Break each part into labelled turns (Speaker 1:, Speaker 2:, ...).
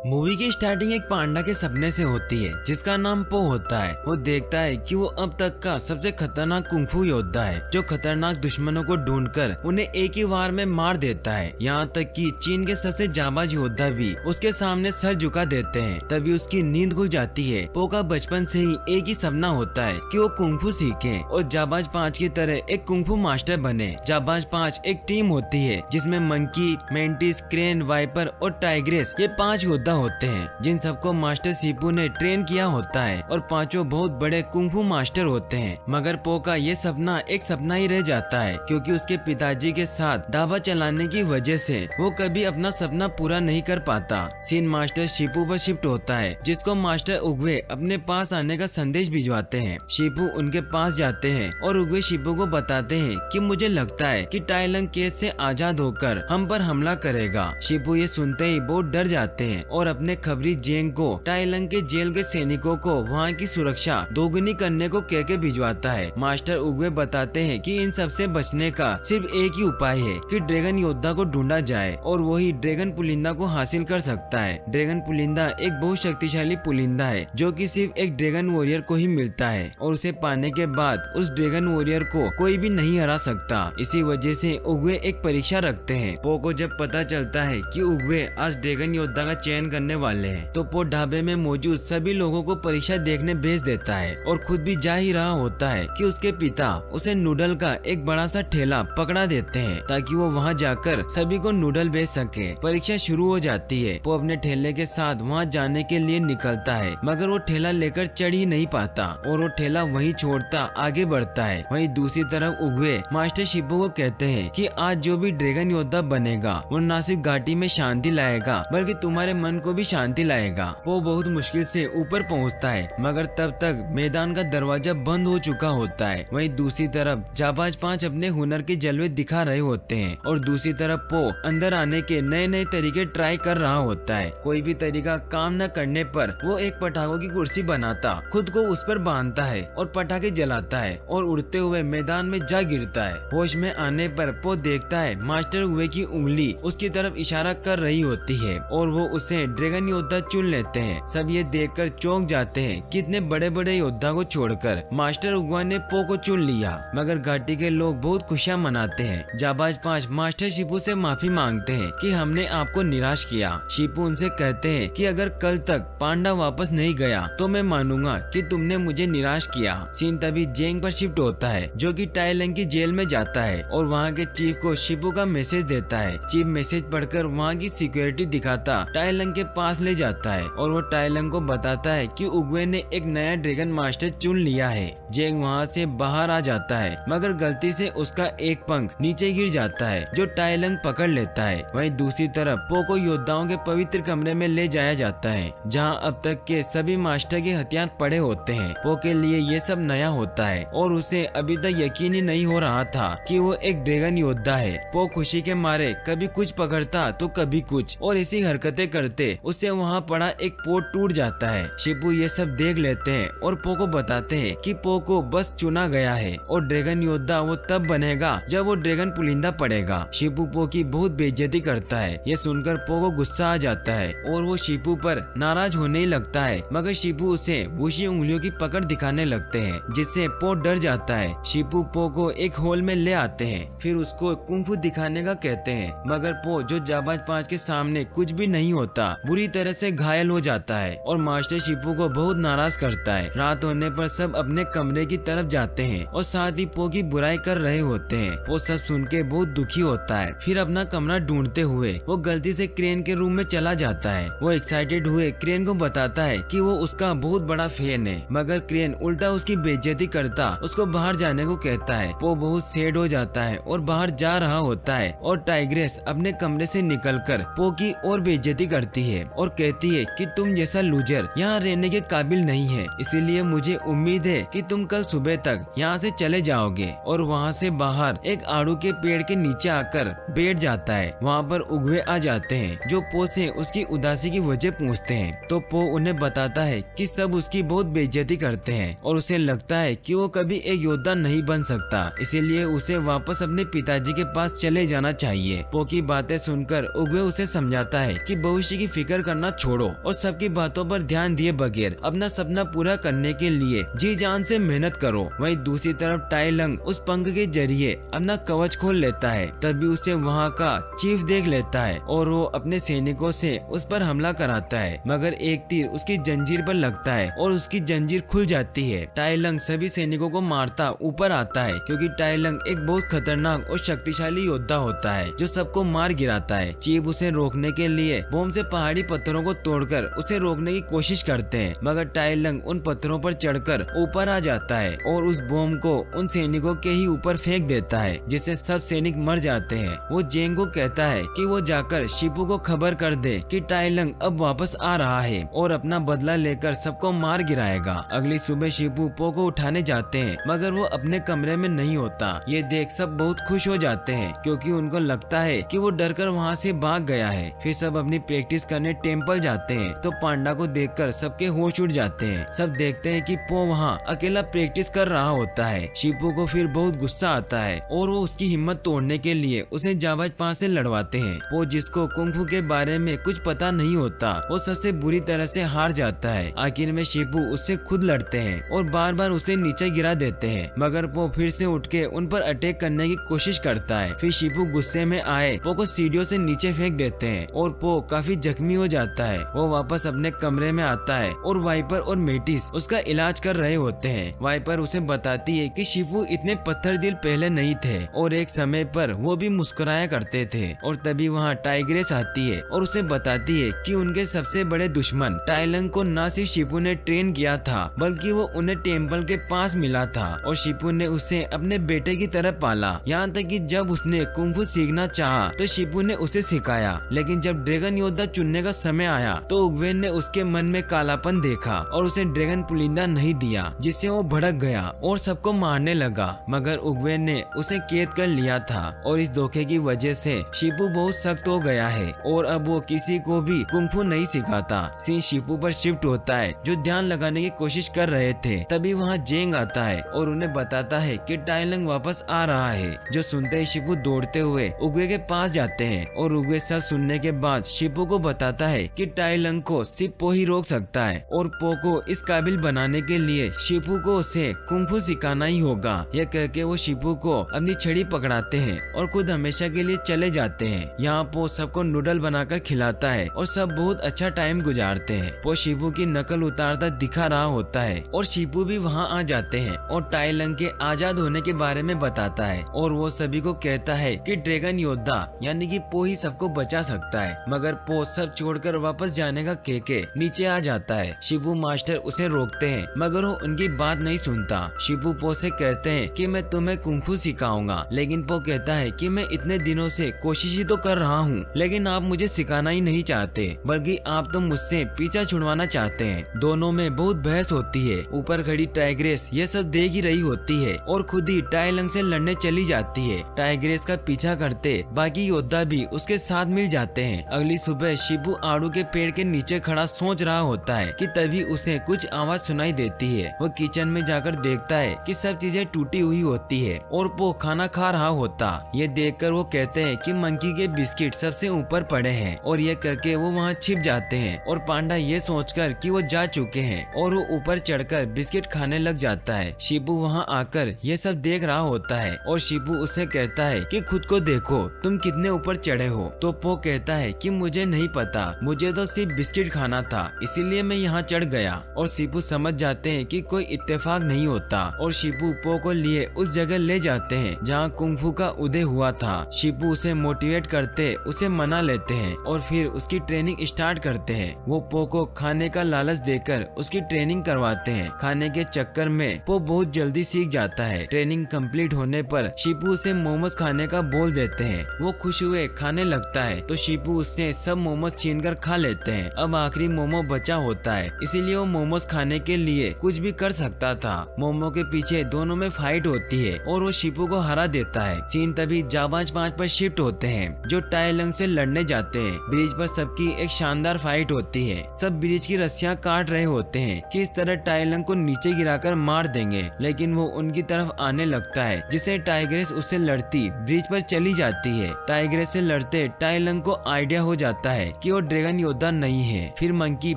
Speaker 1: Movie की starting एक पांडा के सपने से होती है जिसका नाम पो होता है। वो देखता है कि वो अब तक का सबसे खतरनाक कुंफू योद्धा है जो खतरनाक दुश्मनों को ढूंढकर उन्हें एक ही वार में मार देता है। यहाँ तक कि चीन के सबसे जाबाज योद्धा भी उसके सामने सर झुका देते हैं। तभी उसकी नींद खुल जाती है। पो का बचपन से ही एक ही सपना होता है कि वो कुंफू सीखे और जाबाज 5 की तरह एक कुंफू मास्टर बने। जाबाज 5 एक टीम होती है जिसमें मंकी, मेंटिस, क्रेन, वाइपर और टाइग्रेस ये 5 योद्धा होते हैं जिन सबको मास्टर शिपू ने ट्रेन किया होता है और पांचों बहुत बड़े कुंफू मास्टर होते हैं। मगर पो का ये सपना एक सपना ही रह जाता है क्योंकि उसके पिताजी के साथ ढाबा चलाने की वजह से वो कभी अपना सपना पूरा नहीं कर पाता। सीन मास्टर शिपू पर शिफ्ट होता है जिसको मास्टर उगवे अपने पास आने का संदेश भिजवाते हैं। शिपू उनके पास जाते हैं और उगवे शिपू को बताते हैं कि मुझे लगता है कि टाइलंग केस से आजाद होकर हम पर हमला करेगा। शिपू ये सुनते ही बहुत डर जाते हैं और अपने खबरी जेंग को टाइलंग के जेल के सैनिकों को वहाँ की सुरक्षा दोगुनी करने को कह के भिजवाता है। मास्टर उगवे बताते हैं कि इन सब से बचने का सिर्फ एक ही उपाय है कि ड्रैगन योद्धा को ढूंढा जाए और वही ड्रैगन पुलिंदा को हासिल कर सकता है। ड्रैगन पुलिंदा एक बहुत शक्तिशाली पुलिंदा है जो कि सिर्फ एक ड्रैगन वॉरियर को ही मिलता है और उसे पाने के बाद उस ड्रैगन वॉरियर को कोई भी नहीं हरा सकता। इसी वजह से उगवे एक परीक्षा रखते हैं। पो को जब पता चलता है कि उगवे आज ड्रैगन योद्धा का चयन करने वाले हैं तो पो ढाबे में मौजूद सभी लोगों को परीक्षा देखने भेज देता है और खुद भी जा ही रहा होता है कि उसके पिता उसे नूडल का एक बड़ा सा ठेला पकड़ा देते हैं ताकि वो वहाँ जाकर सभी को नूडल बेच सके। परीक्षा शुरू हो जाती है। वो अपने ठेले के साथ वहाँ जाने के लिए निकलता है मगर वो ठेला लेकर चढ़ ही नहीं पाता और वो ठेला वहीं छोड़ता आगे बढ़ता है। वहीं दूसरी तरफ उगवे मास्टर शिपू को कहते हैं कि आज जो भी ड्रैगन योद्धा बनेगा वो न सिर्फ घाटी में शांति लाएगा बल्कि तुम्हारे मन को भी शांति लाएगा। वो बहुत मुश्किल से ऊपर पहुंचता है मगर तब तक मैदान का दरवाजा बंद हो चुका होता है। वहीं दूसरी तरफ जाबाज 5 अपने हुनर के जलवे दिखा रहे होते हैं और दूसरी तरफ पो अंदर आने के नए नए तरीके ट्राई कर रहा होता है। कोई भी तरीका काम न करने पर वो एक पटाखों की कुर्सी बनाता, खुद को उस पर बांधता है और पटाखे जलाता है और उड़ते हुए मैदान में जा गिरता है। होश में आने पर पो देखता है मास्टर हुए की उंगली उसकी तरफ इशारा कर रही होती है और वो उसे ड्रैगन योद्धा चुन लेते हैं। सब ये देखकर चौंक जाते हैं कि इतने बड़े बड़े योद्धा को छोड़कर मास्टर उगवा ने पो को चुन लिया। मगर घाटी के लोग बहुत खुशियां मनाते हैं। जाबाज 5 मास्टर शिपू से माफी मांगते हैं कि हमने आपको निराश किया। शिपू उनसे कहते हैं कि अगर कल तक पांडा वापस नहीं गया तो मैं मानूंगा कि तुमने मुझे निराश किया। सीन तभी जेंग पर शिफ्ट होता है जो कि टाइलंग की जेल में जाता है और वहाँ के चीफ को शिपू का मैसेज देता है। चीफ मैसेज पढ़कर वहाँ की सिक्योरिटी दिखाता टाइलंग के पास ले जाता है और वो टाइलंग को बताता है कि उगवे ने एक नया ड्रैगन मास्टर चुन लिया है। जेंग वहाँ से बाहर आ जाता है मगर गलती से उसका एक पंख नीचे गिर जाता है जो टाइलंग पकड़ लेता है। वहीं दूसरी तरफ पो को योद्धाओं के पवित्र कमरे में ले जाया जाता है जहाँ अब तक के सभी मास्टर के हथियार पड़े होते हैं। पो के लिए ये सब नया होता है और उसे अभी तक यकीन ही नहीं हो रहा था कि वो एक ड्रैगन योद्धा है। पो खुशी के मारे कभी कुछ पकड़ता तो कभी कुछ और ऐसी हरकतें करते उससे वहाँ पड़ा एक पोट टूट जाता है। शिपू ये सब देख लेते हैं और पो को बताते हैं कि पो को बस चुना गया है और ड्रैगन योद्धा वो तब बनेगा जब वो ड्रैगन पुलिंदा पड़ेगा। शिपू पो की बहुत बेइज्जती करता है। ये सुनकर पो को गुस्सा आ जाता है और वो शिपू पर नाराज होने ही लगता है मगर शिपू उसे वुशी उंगलियों की पकड़ दिखाने लगते हैं जिससे पो डर जाता है। शिपू पो को एक हॉल में ले आते हैं फिर उसको कुंफू दिखाने का कहते हैं मगर पो जो जाबाज 5 के सामने कुछ भी नहीं होता बुरी तरह से घायल हो जाता है और मास्टर शिपू को बहुत नाराज करता है। रात होने पर सब अपने कमरे की तरफ जाते हैं और साथ ही पो की बुराई कर रहे होते हैं। वो सब सुन के बहुत दुखी होता है। फिर अपना कमरा ढूंढते हुए वो गलती से क्रेन के रूम में चला जाता है। वो एक्साइटेड हुए क्रेन को बताता है कि वो उसका बहुत बड़ा फैन है मगर क्रेन उल्टा उसकी बेइज्जती करता उसको बाहर जाने को कहता है। वो बहुत सैड हो जाता है और बाहर जा रहा होता है और टाइग्रेस अपने कमरे से निकलकर पो की और बेइज्जती करती है और कहती है कि तुम जैसा लूजर यहाँ रहने के काबिल नहीं है, इसीलिए मुझे उम्मीद है कि तुम कल सुबह तक यहाँ से चले जाओगे। और वहाँ से बाहर एक आड़ू के पेड़ के नीचे आकर बैठ जाता है। वहाँ पर उगवे आ जाते हैं जो पो से उसकी उदासी की वजह पूछते हैं तो पो उन्हें बताता है कि सब उसकी बहुत बेइज्जती करते हैं और उसे लगता है कि वो कभी एक योद्धा नहीं बन सकता, इसीलिए उसे वापस अपने पिताजी के पास चले जाना चाहिए। पो की बातें सुनकर उगवे उसे समझाता है कि भविष्य की फिक्र करना छोड़ो और सबकी बातों पर ध्यान दिए बगैर अपना सपना पूरा करने के लिए जी जान से मेहनत करो। वहीं दूसरी तरफ टाई लंग उस पंख के जरिए अपना कवच खोल लेता है। तभी उसे वहाँ का चीफ देख लेता है और वो अपने सैनिकों से उस पर हमला कराता है, मगर एक तीर उसकी जंजीर पर लगता है और उसकी जंजीर खुल जाती है। टाई लंग सभी सैनिकों को मारता ऊपर आता है, क्योंकि टाई लंग एक बहुत खतरनाक और शक्तिशाली योद्धा होता है जो सबको मार गिराता है। चीफ उसे रोकने के लिए बम से पहाड़ी पत्थरों को तोड़कर उसे रोकने की कोशिश करते हैं, मगर टाई लंग उन पत्थरों पर चढ़कर ऊपर आ जाता है और उस बम को उन सैनिकों के ही ऊपर फेंक देता है, जिससे सब सैनिक मर जाते हैं। वो जेंग को कहता है कि वो जाकर शिपू को खबर कर दे कि टाई लंग अब वापस आ रहा है और अपना बदला लेकर सबको मार गिराएगा। अगली सुबह शिपू पो को उठाने जाते हैं, मगर वो अपने कमरे में नहीं होता। ये देख सब बहुत खुश हो जाते हैं, क्योंकि उनको लगता है कि वो डरकर वहाँ से भाग गया है। फिर सब अपनी प्रैक्टिस करने टेम्पल जाते हैं, तो पांडा को देखकर सबके होश उड़ जाते हैं। सब देखते हैं कि पो वहाँ अकेला प्रैक्टिस कर रहा होता है। शिपू को फिर बहुत गुस्सा आता है और वो उसकी हिम्मत तोड़ने के लिए उसे जाबाज पास से लड़वाते हैं। वो जिसको कुंग-फू के बारे में कुछ पता नहीं होता, वो सबसे बुरी तरह से हार जाता है। आखिर में शिपू उससे खुद लड़ते हैं और बार बार उसे नीचे गिरा देते हैं, मगर वो फिर से उठ के उन पर अटैक करने की कोशिश करता है। फिर शिपू गुस्से में आए पो को सीढ़ियों से नीचे फेंक देते हैं और पो काफी जख्मी हो जाता है। वो वापस अपने कमरे में आता है और वाइपर और मेटिस उसका इलाज कर रहे होते हैं। वाइपर उसे बताती है कि शिपू इतने पत्थर दिल पहले नहीं थे और एक समय पर वो भी मुस्कुराया करते थे। और तभी वहाँ टाइग्रेस आती है और उसे बताती है कि उनके सबसे बड़े दुश्मन टाई लंग को न सिर्फ शिपू ने ट्रेन किया था, बल्कि वो उन्हें टेम्पल के पास मिला था और शिपू ने उसे अपने बेटे की तरह पाला। यहाँ तक कि जब उसने कुंग-फू सीखना चाहा तो शिपू ने उसे सिखाया, लेकिन जब ड्रैगन योद्धा चुनने का समय आया तो उगवेन ने उसके मन में कालापन देखा और उसे ड्रैगन पुलिंदा नहीं दिया, जिससे वो भड़क गया और सबको मारने लगा। मगर उगवेन ने उसे कैद कर लिया था और इस धोखे की वजह से शिपू बहुत सख्त हो गया है और अब वो किसी को भी कुंग-फू नहीं सिखाता। सीन शिपू पर शिफ्ट होता है, जो ध्यान लगाने की कोशिश कर रहे थे। तभी वहाँ जेंग आता है और उन्हें बताता है कि टाई लंग वापस आ रहा है। जो सुनते ही शिपू दौड़ते हुए उगवे के पास जाते हैं और उगवे सब सुनने के बाद शिपू को बताता है कि टाई लंग को सिर्फ पो ही रोक सकता है और पो को इस काबिल बनाने के लिए शिपू को उसे कुंग-फू सिखाना ही होगा। यह कहकर वो शिपू को अपनी छड़ी पकड़ाते हैं और खुद हमेशा के लिए चले जाते हैं। यहाँ पो सबको नूडल बनाकर खिलाता है और सब बहुत अच्छा टाइम गुजारते हैं। पो शिपू की नकल उतारता दिखा रहा होता है और शिपू भी वहाँ आ जाते हैं और टाई लंग के आजाद होने के बारे में बताता है और वो सभी को कहता है कि ड्रैगन योद्धा यानी कि पो ही सबको बचा सकता है। मगर पो सब छोड़कर वापस जाने का कह के नीचे आ जाता है। शिपू मास्टर उसे रोकते हैं, मगर वो उनकी बात नहीं सुनता। शिपू पो से कहते हैं कि मैं तुम्हें कुंग-फू सिखाऊंगा, लेकिन पो कहता है कि मैं इतने दिनों से कोशिश ही तो कर रहा हूँ, लेकिन आप मुझे सिखाना ही नहीं चाहते, बल्कि आप तो मुझसे पीछा छुड़वाना चाहते हैं। दोनों में बहुत बहस होती है। ऊपर खड़ी टाइग्रेस ये सब देख ही रही होती है और खुद ही टाई लंग से लड़ने चली जाती है। टाइग्रेस का पीछा करते बाकी योद्धा भी उसके साथ मिल जाते हैं। अगली सुबह शिपू आड़ू के पेड़ के नीचे खड़ा सोच रहा होता है कि तभी उसे कुछ आवाज सुनाई देती है। वो किचन में जाकर देखता है कि सब चीजें टूटी हुई होती है और पो खाना खा रहा होता। ये देखकर वो कहते हैं कि मंकी के बिस्किट सबसे ऊपर पड़े हैं और ये करके वो वहाँ छिप जाते हैं और पांडा ये सोचकर कि वो जा चुके हैं और वो ऊपर चढ़कर बिस्किट खाने लग जाता है। शिपू वहाँ आकर ये सब देख रहा होता है और शिपू उसे कहता है कि खुद को देखो, तुम कितने ऊपर चढ़े हो। तो पो कहता है कि मुझे नहीं पता, मुझे तो सिर्फ बिस्किट खाना था, इसीलिए मैं यहाँ चढ़ गया। और शिपू समझ जाते हैं कि कोई इत्तेफाक नहीं होता और शिपू पो को लिए उस जगह ले जाते हैं जहाँ कुंग-फू का उदय हुआ था। शिपू उसे मोटिवेट करते उसे मना लेते हैं और फिर उसकी ट्रेनिंग स्टार्ट करते हैं। वो पो को खाने का लालच देकर उसकी ट्रेनिंग करवाते हैं। खाने के चक्कर में पो बहुत जल्दी सीख जाता है। ट्रेनिंग कंप्लीट होने पर शिपू उसे मोमोज खाने का बोल देते हैं। वो खुश हुए खाने लगता है तो शिपू उससे सब मोमोज छीनकर खा लेते हैं। अब आखिरी मोमो बचा होता है, इसीलिए वो मोमोज खाने के लिए कुछ भी कर सकता था। मोमो के पीछे दोनों में फाइट होती है और वो शिपू को हरा देता है। सीन तभी जाबाज 5 पर शिफ्ट होते हैं, जो टाई लंग से लड़ने जाते हैं। ब्रिज पर सबकी एक शानदार फाइट होती है। सब ब्रिज की रस्सियां काट रहे होते हैं कि इस तरह टाई लंग को नीचे गिराकर मार देंगे, लेकिन वो उनकी तरफ आने लगता है, जिसे टाइग्रेस उससे लड़ती ब्रिज पर चली जाती है। टाइग्रेस से लड़ते टाई लंग को आइडिया हो जाता है कि वो ड्रैगन योद्धा नहीं है। फिर मंकी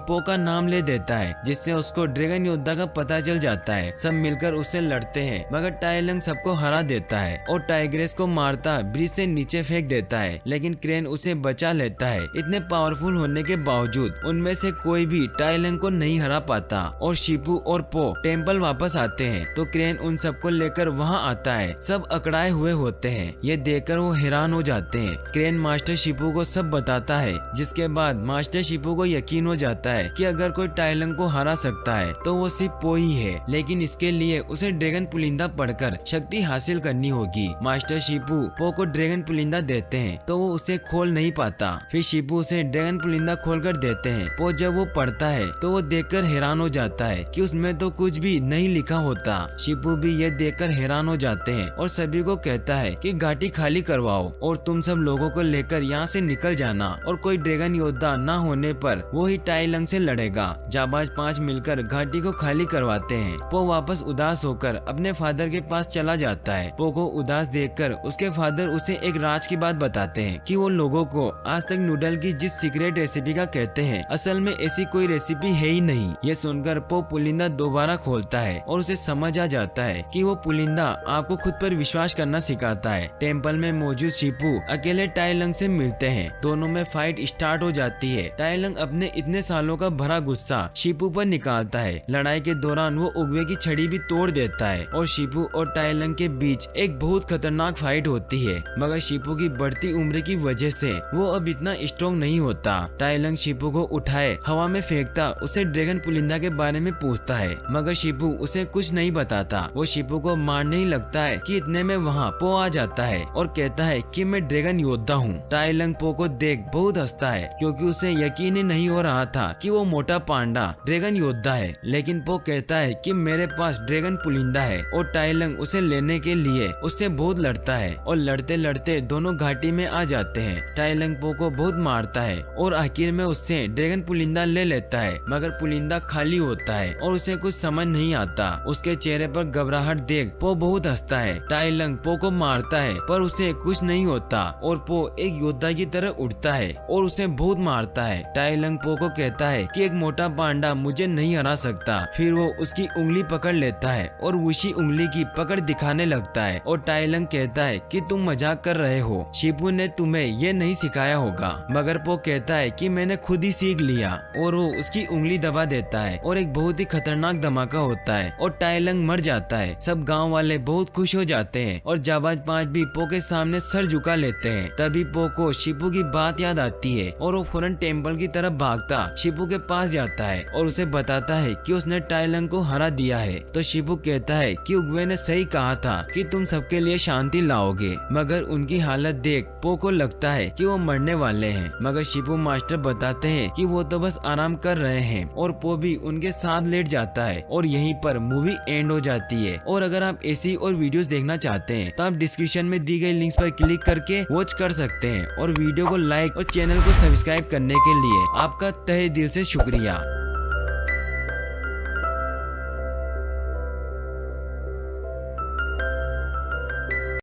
Speaker 1: पो का नाम ले देता है जिससे उसको ड्रैगन योद्धा का पता चल जाता है। सब मिलकर उससे लड़ते हैं मगर टाई लंग सबको हरा देता है और टाइग्रेस को मारता ब्रिज से नीचे फेंक देता है, लेकिन क्रेन उसे बचा लेता है। इतने पावरफुल होने के बावजूद उनमें से कोई भी टाई लंग को नहीं हरा पाता और शिपू और पो टेम्पल वापस आते हैं तो क्रेन उन सबको लेकर वहाँ आता है। सब अकड़ाए हुए होते हैं। ये देखकर वो हैरान हो जाते हैं। क्रेन मास्टर शिपू को सब बताता है जिसके बाद मास्टर शिपू को यकीन हो जाता है कि अगर कोई टाई लंग को हरा सकता है तो वो सिर्फ पो ही है, लेकिन इसके लिए उसे ड्रैगन पुलिंदा पढ़कर शक्ति हासिल करनी होगी। मास्टर शिपू पो को ड्रैगन पुलिंदा देते हैं तो वो उसे खोल नहीं पाता। फिर शिपू उसे ड्रैगन पुलिंदा खोलकर देते हैं। पो जब वो पढ़ता है तो वो देखकर हैरान हो जाता है कि उसमें तो कुछ भी नहीं लिखा होता। शिपू भी ये देखकर हैरान हो जाते हैं और सभी को कहता है कि घाटी खाली करवाओ और तुम सब लोगों को लेकर यहाँ से निकल जाना और कोई ड्रैगन योद्धा न होने पर वो ही टाई लंग से लड़ेगा। जाबाज 5 मिलकर घाटी को खाली करवाते हैं। पो वापस उदास होकर अपने फादर के पास चला जाता है। पो को उदास देखकर उसके फादर उसे एक राज की बात बताते हैं कि वो लोगों को आज तक नूडल की जिस सीक्रेट रेसिपी का कहते हैं असल में ऐसी कोई रेसिपी है ही नहीं। ये सुनकर पो पुलिंदा दोबारा खोलता है और उसे समझ आ जाता है कि वो पुलिंदा आपको खुद पर विश्वास करना सिखाता है। टेम्पल में मौजूद शिपू अकेले टाई लंग से मिलते हैं। दोनों में फाइट स्टार्ट हो जाती है। टाई लंग अपने इतने सालों का भरा गुस्सा शिपू पर निकालता है। लड़ाई के दौरान वो उगवे की छड़ी भी तोड़ देता है और शिपू और टाई लंग के बीच एक बहुत खतरनाक फाइट होती है, मगर शिपू की बढ़ती उम्र की वजह से वो अब इतना स्ट्रॉन्ग नहीं होता। टाई लंग शिपू को उठाए हवा में फेंकता उसे ड्रैगन पुलिंदा के बारे में पूछता है, मगर शिपू उसे कुछ नहीं बताता। वो शिपू को मारने ही लगता है कि इतने में वहाँ पो आ जाता है और कहता है कि मैं ड्रैगन योद्धा हूँ। टाई लंग पो को देख बहुत हंसता है क्योंकि उसे यकीन ही नहीं हो रहा था कि वो मोटा पांडा ड्रैगन योद्धा है, लेकिन पो कहता है कि मेरे पास ड्रैगन पुलिंदा है और टाई लंग उसे लेने के लिए उससे बहुत लड़ता है और लड़ते लड़ते दोनों घाटी में आ जाते हैं। टाई लंग पो को बहुत मारता है और आखिर में उससे ड्रैगन पुलिंदा ले लेता है, मगर पुलिंदा खाली होता है और उसे कुछ समझ नहीं आता। उसके चेहरे पर घबराहट देख पो बहुत हंसता है। टाई लंग पो को मारता है पर उसे कुछ नहीं होता और पो एक योद्धा की तरह उठता है और उसे बहुत मारता है। टाई लंग पो को कहता है कि एक मोटा पांडा मुझे नहीं हरा सकता। फिर वो उसकी उंगली पकड़ लेता है और उसी उंगली की पकड़ दिखाने लगता है और टाई लंग कहता है कि तुम मजाक कर रहे हो, शिपू ने तुम्हें ये नहीं सिखाया होगा। मगर पो कहता है कि मैंने खुद ही सीख लिया और वो उसकी उंगली दबा देता है और एक बहुत ही खतरनाक धमाका होता है और टाई लंग मर जाता है। सब गांव वाले बहुत खुश हो जाते हैं और जाबाज 5 भी पो के सामने सर झुका लेते हैं। तभी पो को शिपू की बात याद आती है और वो फौरन टेम्पल की तरफ भागता शिपू के पास जाता है और उसे बताता है कि उसने टाई लंग को हरा दिया है। तो शिपू कहता है कि उगवे ने सही कहा था कि तुम सबके लिए शांति लाओगे, मगर उनकी हालत देख पो को लगता है कि वो मरने वाले हैं। मगर शिपू मास्टर बताते हैं कि वो तो बस आराम कर रहे हैं और पो भी उनके साथ लेट जाता है और यहीं पर मूवी एंड हो जाती है। और अगर आप ऐसी और वीडियोस देखना चाहते हैं तो आप डिस्क्रिप्शन में दी गई लिंक्स पर क्लिक करके वॉच कर सकते हैं और वीडियो को लाइक और चैनल को सब्सक्राइब करने के लिए आपका तहे दिल से शुक्रिया।